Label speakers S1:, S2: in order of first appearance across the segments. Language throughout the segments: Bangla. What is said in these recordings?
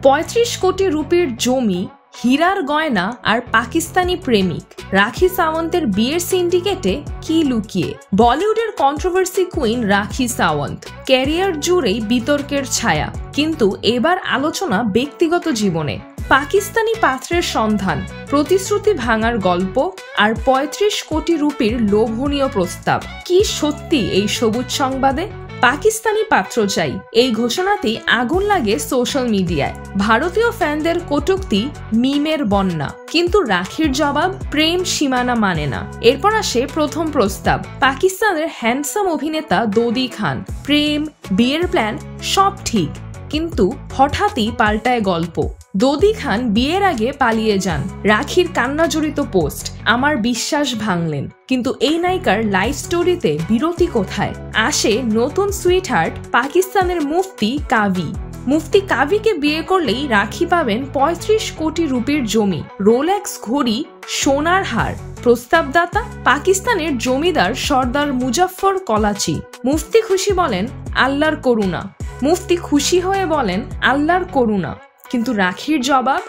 S1: 35 কোটি রুপির জমি, হীরার গয়না আর পাকিস্তানি প্রেমিক রাখি সাওয়ন্তের বিয়ের সিন্ডিকেটে কি লুকিয়ে? বলিউডের কন্ট্রোভার্সি কুইন রাখি সাওয়ন্ত ক্যারিয়ার জুড়েই বিতর্কের ছায়া, কিন্তু এবার আলোচনা ব্যক্তিগত জীবনে। পাকিস্তানি পাত্রের সন্ধান, প্রতিশ্রুতি ভাঙার গল্প আর 35 কোটি রুপির লোভনীয় প্রস্তাব। কি সত্যি এই সবুজ সংবাদে? পাকিস্তানি পাত্র চাই, এই ঘোষণাতেই আগুন লাগে সোশ্যাল মিডিয়ায়। ভারতীয় ফ্যানদের কটূক্তি, মিমের বন্যা। কিন্তু রাখির জবাব, প্রেম সীমানা মানে না। এরপর আসে প্রথম প্রস্তাব, পাকিস্তানের হ্যান্ডসাম অভিনেতা দোদি খান। প্রেম, বিয়ের প্ল্যান সব ঠিক, কিন্তু হঠাৎই পাল্টায় গল্প। দোদি খান বিয়ের আগে পালিয়ে যান। রাখির কান্নাজড়িত পোস্ট, আমার বিশ্বাস ভাঙলেন। কিন্তু এই নায়িকার লাইফ স্টোরিতে বিরতি কোথায়? আসে নতুন সুইটহার্ট পাকিস্তানের মুফতি কাভি। মুফতি কাভিকে বিয়ে করলেই রাখি পাবেন 35 কোটি রুপির জমি, রোলেক্স ঘড়ি, সোনার হার। প্রস্তাবদাতা পাকিস্তানের জমিদার সর্দার মুজাফফর কলাচি। মুফতি খুশি বলেন আল্লাহর করুণা। মুফতি খুশি হয়ে বলেন আল্লাহর করুণা, কিন্তু রাখির জবাব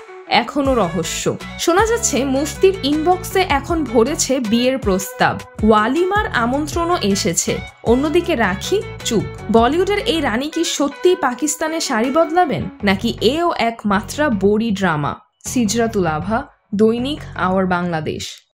S1: এখনো রহস্য। শোনা যাচ্ছে মুফতির ইনবক্সে এখন ভরেছে বিয়ের প্রস্তাব, ওয়ালিমার আমন্ত্রণও এসেছে। অন্যদিকে রাখি চুপ। বলিউডের এই রানী কি সত্যিই পাকিস্তানে শাড়ি বদলাবেন, নাকি এও এক মাত্রা বড়ি ড্রামা? সিজরাতুল আভা, দৈনিক আওয়ার বাংলাদেশ।